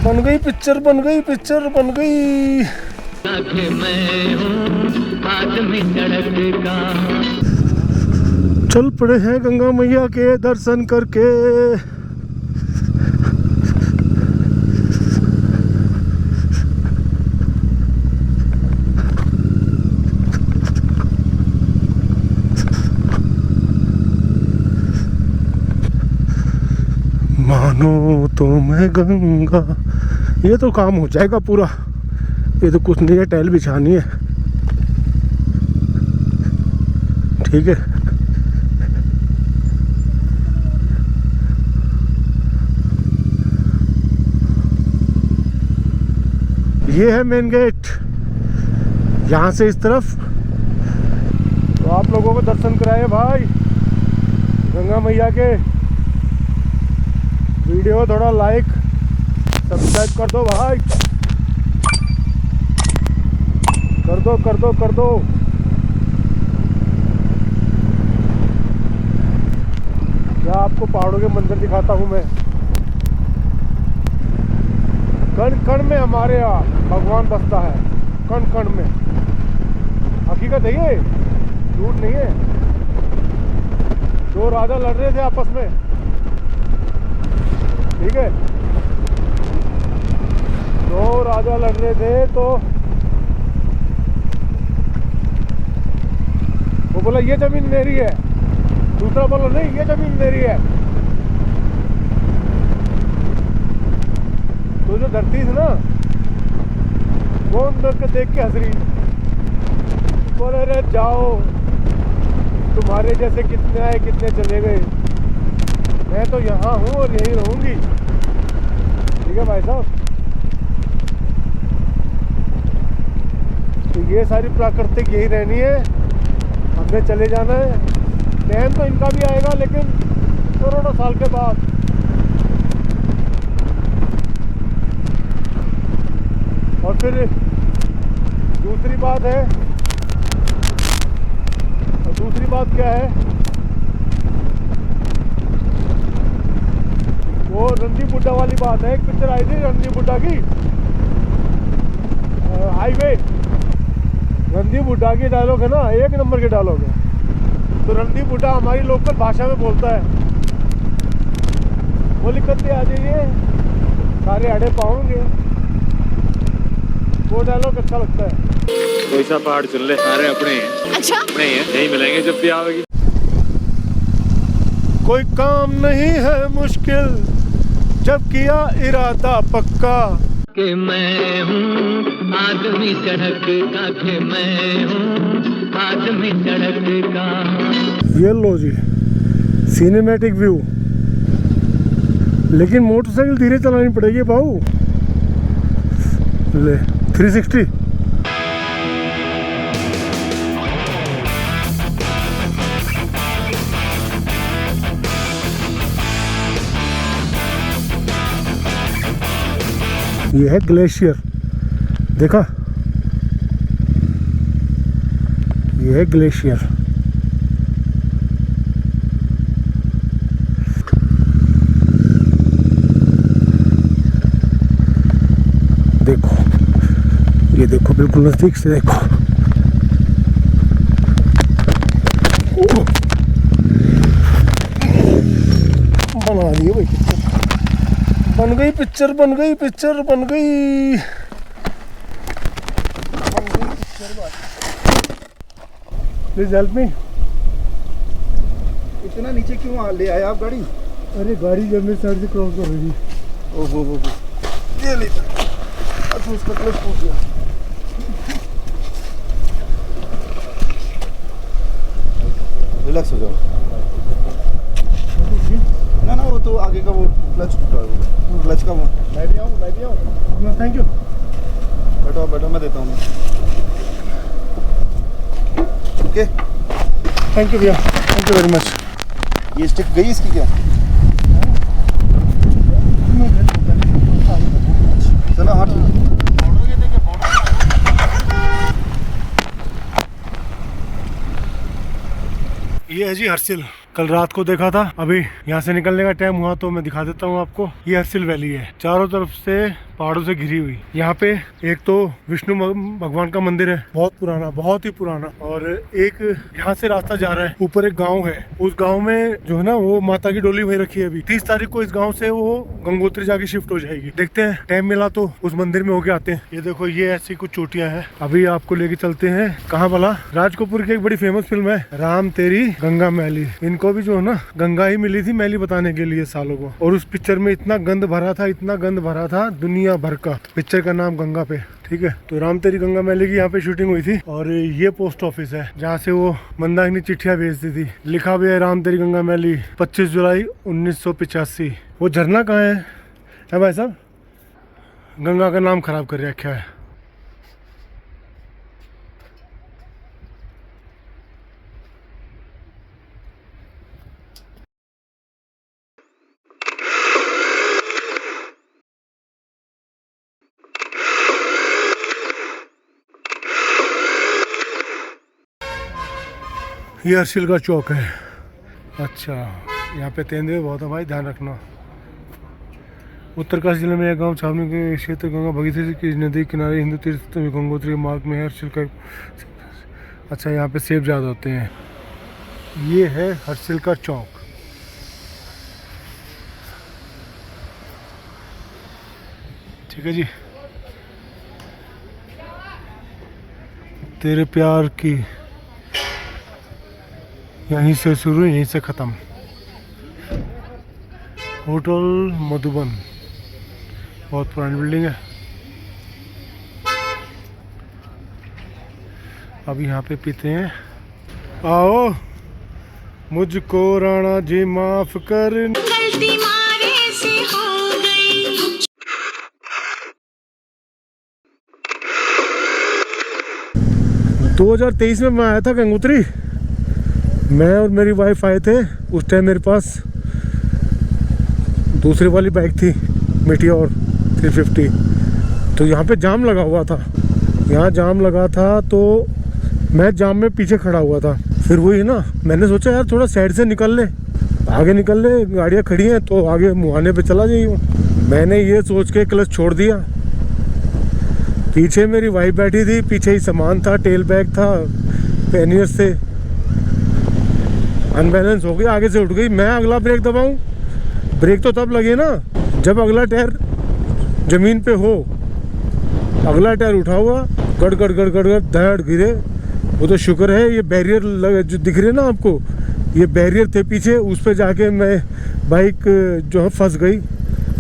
बन गई पिक्चर, बन गई पिक्चर, बन गई। मैं हूँ आदमी सड़क का। चल पड़े हैं गंगा मैया के दर्शन करके। मानो तो मैं गंगा। ये तो काम हो जाएगा पूरा, ये तो कुछ नहीं है, टाइल बिछानी है। ठीक है, ये है मेन गेट, यहाँ से इस तरफ। तो आप लोगों को दर्शन कराए भाई गंगा मैया के। वीडियो थोड़ा लाइक सब्सक्राइब कर दो भाई, कर दो कर दो कर दो। क्या आपको पहाड़ों के मंदिर दिखाता हूँ मैं। कण कण में हमारे यहाँ भगवान बसता है, कण कण में। हकीकत है ये, झूठ नहीं है। दो राजा लड़ रहे थे आपस में, ठीक है, दो राजा लड़ रहे थे। तो वो बोला ये जमीन मेरी है, दूसरा बोला नहीं ये जमीन मेरी है। तो जो धरती थी ना वो उनको देख के हंस रही, बोले अरे जाओ, तुम्हारे जैसे कितने आए कितने चले गए, मैं तो यहाँ हूँ और यहीं रहूंगी। ठीक है भाई साहब, तो ये सारी प्राकृतिक यही रहनी है, हमने चले जाना है। टाइम तो इनका भी आएगा लेकिन करोड़ों साल के बाद। और फिर दूसरी बात है, और दूसरी बात क्या है, वो रंदी बुड्ढा वाली बात है। एक पिक्चर आई थी रंदी बुड्ढा की, हाईवे। रंदी बुड्ढा की डायलॉग है ना, एक नंबर के डायलॉग है। तो रंदी बुड्ढा हमारी लोकल भाषा में बोलता है, बोली कत्ते आ जाइए सारे अड़े पाओगे। वो डायलॉग अच्छा लगता है। कोई सा पहाड़ चल ले, सारे अपने हैं। अच्छा, अपने हैं, यहीं मिलेंगे जब भी आओगी। कोई काम नहीं है मुश्किल जब किया इरादा पक्का। कि मैं हूँ आदमी सड़क का, कि मैं हूँ आदमी सड़क का। ये लो जी सिनेमैटिक व्यू, लेकिन मोटरसाइकिल धीरे चलानी पड़ेगी भाऊ। ले 360। ये है ग्लेशियर, देखा, ये है ग्लेशियर। देखो, ये देखो बिल्कुल नजदीक से देखो। बना दिए भाई पिक्चर, बन गई पिक्चर, बन गई पिक्चर, बन गई। Please help me. इतना नीचे क्यों ले आए आप गाड़ी? अरे गाड़ी जब मेरी साइड से क्रॉस कर रही थी। ओहो हो, ये ले। अच्छा उसका क्लच फूट गया। रिलैक्स हो जाओ। ना ना, वो तो आगे का वो क्लच टूटा है, वो क्लच का वो। मैं भी आऊँ। Thank you. बैठो बैठो, मैं देता हूँ। ओके, थैंक यू भैया, थैंक यू वेरी मच। ये स्टिक गई इसकी क्या? चलो हाथ। ये है जी हर्सिल, कल रात को देखा था। अभी यहाँ से निकलने का टाइम हुआ तो मैं दिखा देता हूँ आपको। ये हर्सिल वैली है, चारों तरफ से पहाड़ों से घिरी हुई। यहाँ पे एक तो विष्णु भगवान का मंदिर है, बहुत पुराना, बहुत ही पुराना। और एक यहाँ से रास्ता जा रहा है, ऊपर एक गांव है, उस गांव में जो है ना वो माता की डोली वही रखी है। अभी 30 तारीख को इस गांव से वो गंगोत्री जाके शिफ्ट हो जाएगी। देखते हैं, टाइम मिला तो उस मंदिर में होके आते हैं। ये देखो, ये ऐसी कुछ चोटियां हैं। अभी आपको लेके चलते हैं कहाँ भला, राज कपूर की एक बड़ी फेमस फिल्म है राम तेरी गंगा मैली। इनको भी जो है ना गंगा ही मिली थी मैली बताने के लिए सालों को। और उस पिक्चर में इतना गंद भरा था, इतना गंद भरा था, दुनिया भर का। पिक्चर का नाम गंगा पे, ठीक है। तो राम तेरी गंगा मैली की यहाँ पे शूटिंग हुई थी। और ये पोस्ट ऑफिस है जहाँ से वो मंदाकिनी चिट्ठियाँ भेजती थी। लिखा भी है राम तेरी गंगा मैली 25 जुलाई 1985। वो झरना कहाँ है भाई साहब? गंगा का नाम खराब कर रखा है। ये हर्षिल का चौक है। अच्छा, यहाँ पे तेंदुए बहुत है भाई, ध्यान रखना। उत्तरकाशी जिले में एक गांव छावनी के क्षेत्र गंगा भगीरथी की नदी किनारे हिंदू तीर्थ गंगोत्री मार्ग में हर्षिल का। अच्छा, यहाँ पे सेब ज़्यादा होते हैं। ये है हर्षिल का चौक। ठीक है जी। तेरे प्यार की यहीं से शुरू, यहीं से ख़त्म। होटल मधुबन, बहुत पुरानी बिल्डिंग है। अब यहाँ पे पीते हैं। आओ, मुझको राणा जी माफ कर, गलती मारे से हो गई। 2023 में मैं आया था गंगोत्री। मैं और मेरी वाइफ आए थे। उस टाइम मेरे पास दूसरी वाली बाइक थी, मीटियोर 350। तो यहाँ पे जाम लगा हुआ था। यहाँ जाम लगा था तो मैं जाम में पीछे खड़ा हुआ था। फिर वही ना, मैंने सोचा यार थोड़ा साइड से निकल ले, आगे निकल ले, गाड़ियाँ खड़ी हैं तो आगे मुहाने पे चला जाइए। मैंने ये सोच के क्लच छोड़ दिया। पीछे मेरी वाइफ बैठी थी, पीछे ही सामान था, टेल बैग था, पैनियर से अनबैलेंस हो गई, आगे से उठ गई। मैं अगला ब्रेक दबाऊं, ब्रेक तो तब लगे ना जब अगला टायर जमीन पे हो। अगला टायर उठा हुआ, गड़ गड़ गड़ गड़ गड़ धड़ गिरे। वो तो शुक्र है ये बैरियर जो दिख रहे ना आपको, ये बैरियर थे पीछे, उस पर जाके मैं बाइक जो है फंस गई,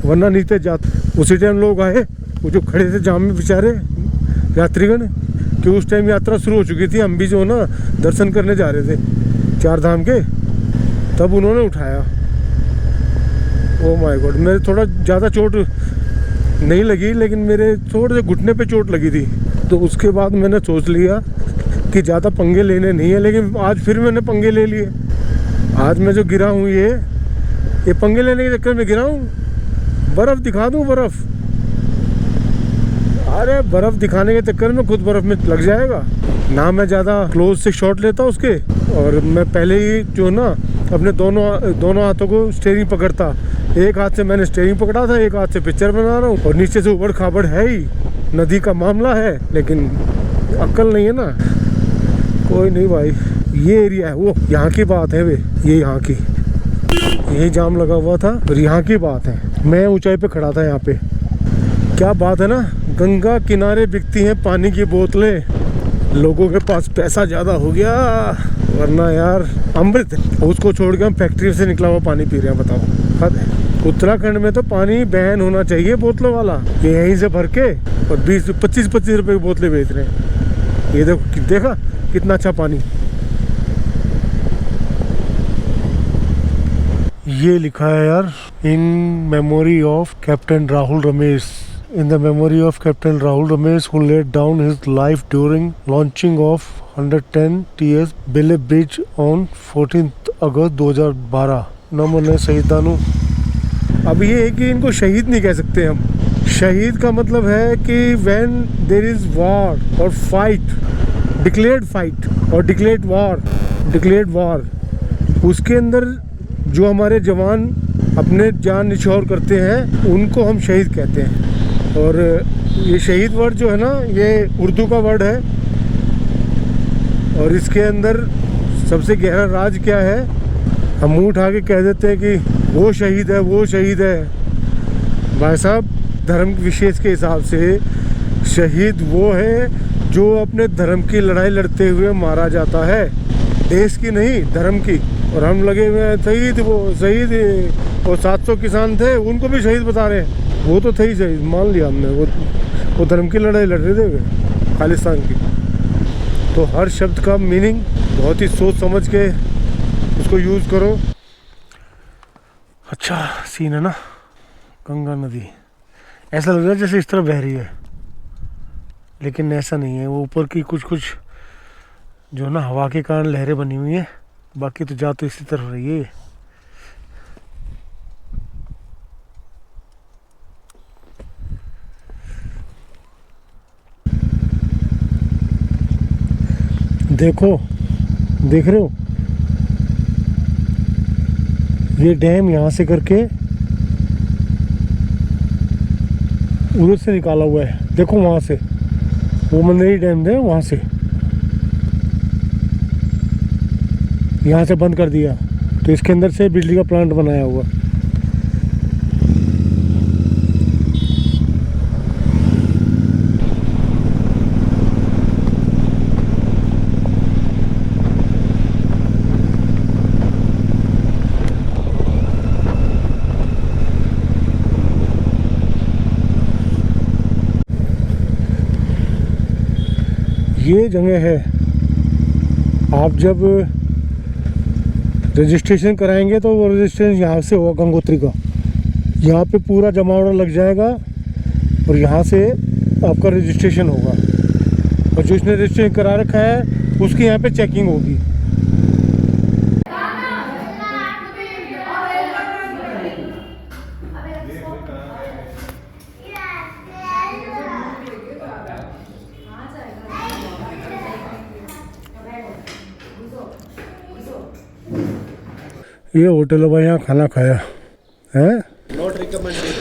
वरना नीचे जाते। उसी टाइम लोग आए, वो जो खड़े थे जाम में बेचारे यात्रीगण, कि उस टाइम यात्रा शुरू हो चुकी थी। हम भी जो ना दर्शन करने जा रहे थे 4 धाम के, तब उन्होंने उठाया। ओ माय गॉड, मेरे थोड़ा ज़्यादा चोट नहीं लगी, लेकिन मेरे थोड़े से घुटने पे चोट लगी थी। तो उसके बाद मैंने सोच लिया कि ज़्यादा पंगे लेने नहीं है, लेकिन आज फिर मैंने पंगे ले लिए। आज मैं जो गिरा हूँ ये पंगे लेने के चक्कर में गिरा हूँ। बर्फ़ दिखा दूँ, बर्फ़, अरे बर्फ़ दिखाने के चक्कर में खुद बर्फ़ में लग जाएगा ना। मैं ज़्यादा क्लोज से शॉट लेता उसके, और मैं पहले ही जो ना अपने दोनों हाथों को स्टीयरिंग पकड़ता। एक हाथ से मैंने स्टीयरिंग पकड़ा था, एक हाथ से पिक्चर बना रहा हूँ, और नीचे से उबड़ खाबड़ है ही, नदी का मामला है, लेकिन अक्ल नहीं है ना। कोई नहीं भाई, ये एरिया है वो, यहाँ की बात है वे, ये यहाँ की, यही जाम लगा हुआ था और यहाँ की बात है। मैं ऊंचाई पे खड़ा था यहाँ पे। क्या बात है ना, गंगा किनारे बिकती हैं पानी की बोतलें, लोगों के पास पैसा ज़्यादा हो गया, वरना यार अमृत। उसको छोड़ के हम फैक्ट्री से निकला हुआ पानी पी रहे हैं, बताओ हद है। उत्तराखंड में तो पानी बैन होना चाहिए बोतलों वाला। ये यहीं से भर के और 20-25 रुपए की बोतलें बेच रहे हैं। ये देखा कितना अच्छा पानी। ये लिखा है यार, in memory of captain Rahul Ramesh. In the memory of Captain Rahul Ramesh, who laid down his life during launching of 110 TS Bele Bridge on 14 अगस्त 2012। नमन है शहीदां नूं। अब ये है कि इनको शहीद नहीं कह सकते हम। शहीद का मतलब है कि when there is war or fight, declared fight और declared war, उसके अंदर जो हमारे जवान अपने जान निछावर करते हैं, उनको हम शहीद कहते हैं। और ये शहीद वर्ड जो है ना, ये उर्दू का वर्ड है और इसके अंदर सबसे गहरा राज क्या है, हम मुँह उठा के कह देते हैं कि वो शहीद है, वो शहीद है। भाई साहब, धर्म विशेष के हिसाब से शहीद वो है जो अपने धर्म की लड़ाई लड़ते हुए मारा जाता है, देश की नहीं, धर्म की। और हम लगे हुए हैं शहीद, वो शहीद, वो 700 किसान थे उनको भी शहीद बता रहे हैं। वो तो थे ही शहीद, मान लिया हमने, वो धर्म की लड़ाई लड़ रहे थे खालिस्तान की। तो हर शब्द का मीनिंग बहुत ही सोच समझ के उसको यूज़ करो। अच्छा सीन है ना, गंगा नदी ऐसा लग रहा है जैसे इस तरह बह रही है, लेकिन ऐसा नहीं है। वो ऊपर की कुछ जो ना हवा के कारण लहरें बनी हुई हैं, बाकी तो जा तो इसी तरफ रही है। देखो, देख रहे हो ये डैम यहाँ से करके उधर से निकाला हुआ है। देखो वहाँ से वो मंदिरी डैम है, वहाँ से यहाँ से बंद कर दिया, तो इसके अंदर से बिजली का प्लांट बनाया हुआ। ये जगह है, आप जब रजिस्ट्रेशन कराएंगे तो वो रजिस्ट्रेशन यहाँ से होगा, गंगोत्री का। यहाँ पे पूरा जमावड़ा लग जाएगा और यहाँ से आपका रजिस्ट्रेशन होगा, और जो इसने रजिस्ट्रेशन करा रखा है उसकी यहाँ पे चेकिंग होगी। ये होटल है भाई, यहाँ खाना खाया है, नॉट रिकमेंडेड।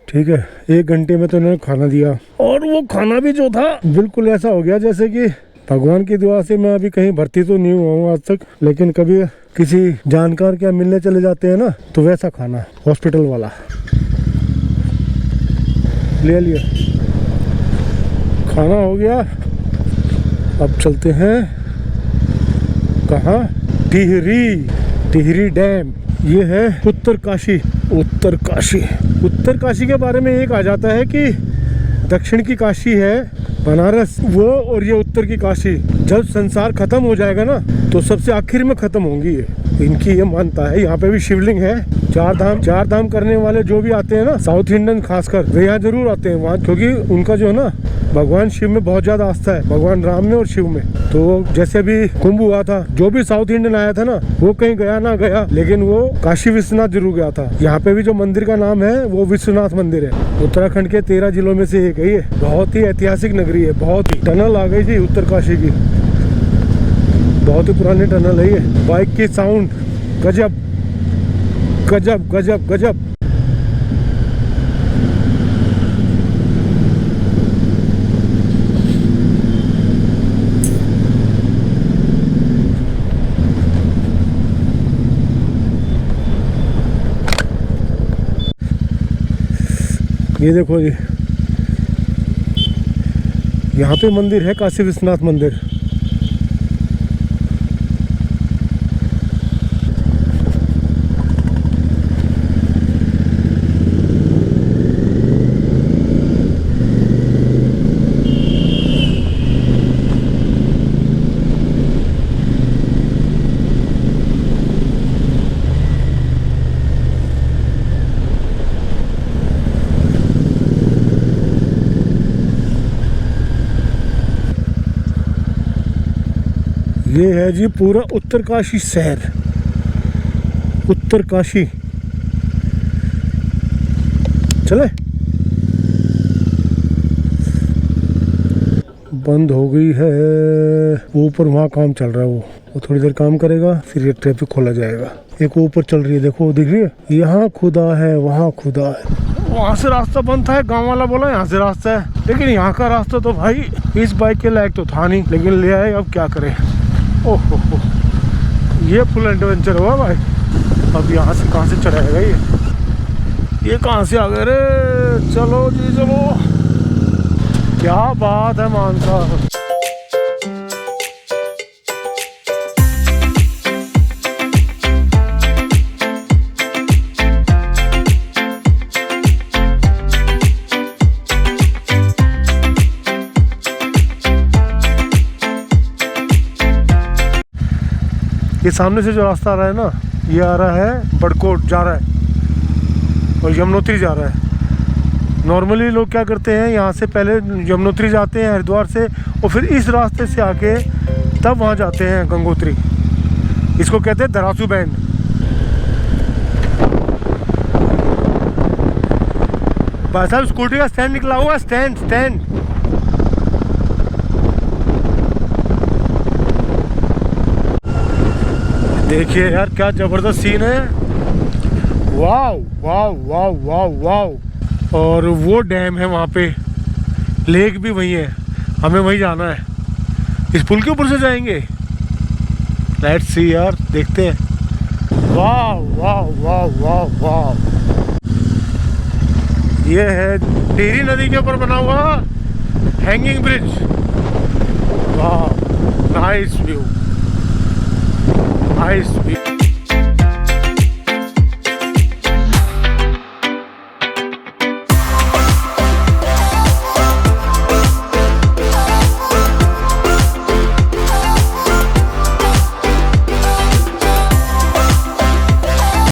ठीक है, 1 घंटे में तो इन्होंने खाना दिया, और वो खाना भी जो था बिल्कुल ऐसा हो गया जैसे कि भगवान की दुआ से मैं अभी कहीं भर्ती तो नहीं हुआ हूँ आज तक, लेकिन कभी किसी जानकार के मिलने चले जाते हैं ना, तो वैसा खाना हॉस्पिटल वाला ले लिया। खाना हो गया, अब चलते हैं कहाँ, टिहरी डैम। ये है उत्तरकाशी। उत्तरकाशी के बारे में एक आ जाता है कि दक्षिण की काशी है बनारस, वो, और ये उत्तर की काशी। जब संसार खत्म हो जाएगा ना, तो सबसे आखिर में खत्म होंगी ये, इनकी ये मानता है। यहाँ पे भी शिवलिंग है। चार धाम करने वाले जो भी आते हैं ना, साउथ इंडियन खासकर, वे यहाँ जरूर आते हैं वहाँ, क्योंकि उनका जो है ना भगवान शिव में बहुत ज्यादा आस्था है, भगवान राम में और शिव में। तो जैसे भी कुंभ हुआ था, जो भी साउथ इंडियन आया था ना, वो कहीं गया ना गया, लेकिन वो काशी विश्वनाथ जरूर गया था। यहाँ पे भी जो मंदिर का नाम है वो विश्वनाथ मंदिर है। उत्तराखंड के 13 जिलों में से एक है ये। बहुत ही ऐतिहासिक नगरी है, बहुत ही। टनल आ गई थी उत्तरकाशी की, बहुत ही पुरानी टनल है ये। बाइक की साउंड गजब गजब गजब गजब। ये देखो जी, यहाँ पे मंदिर है काशी विश्वनाथ मंदिर। ये है जी पूरा उत्तरकाशी शहर। उत्तरकाशी चले। बंद हो गई है ऊपर, वहाँ काम चल रहा है। वो थोड़ी देर काम करेगा, फिर ये ट्रैफिक खोला जाएगा। एक ऊपर चल रही है, देखो दिख रही है, यहाँ खुदा है, वहाँ खुदा है। वहाँ से रास्ता बंद था, गांव वाला बोला यहाँ से रास्ता है, लेकिन यहाँ का रास्ता तो भाई इस बाइक के लायक तो था नहीं, लेकिन ले आए, अब क्या करें। ओहो ये फुल एडवेंचर हुआ भाई। अब यहाँ से कहाँ से चढ़ाएगा ये कहाँ से आ गए रे। चलो जी चलो, क्या बात है मान साहब। ये सामने से जो रास्ता आ रहा है ना, ये आ रहा है बड़कोट जा रहा है और यमुनोत्री जा रहा है। नॉर्मली लोग क्या करते हैं, यहाँ से पहले यमुनोत्री जाते हैं हरिद्वार से, और फिर इस रास्ते से आके तब वहाँ जाते हैं गंगोत्री। इसको कहते हैं दरासू बैंड। भाई साहब स्कूटी का स्टैंड निकला हुआ, स्टैंड। देखिए यार क्या जबरदस्त सीन है। वाव वाव वाव वाव वाव। और वो डैम है वहाँ पे, लेक भी वहीं है, हमें वहीं जाना है। इस पुल के ऊपर से जाएंगे, लेट्स सी यार, देखते हैं। वाव वाव वाव वाव वाव। ये है टिहरी नदी के ऊपर बना हुआ हैंगिंग ब्रिज। वाव नाइस व्यू, नाइस व्यू।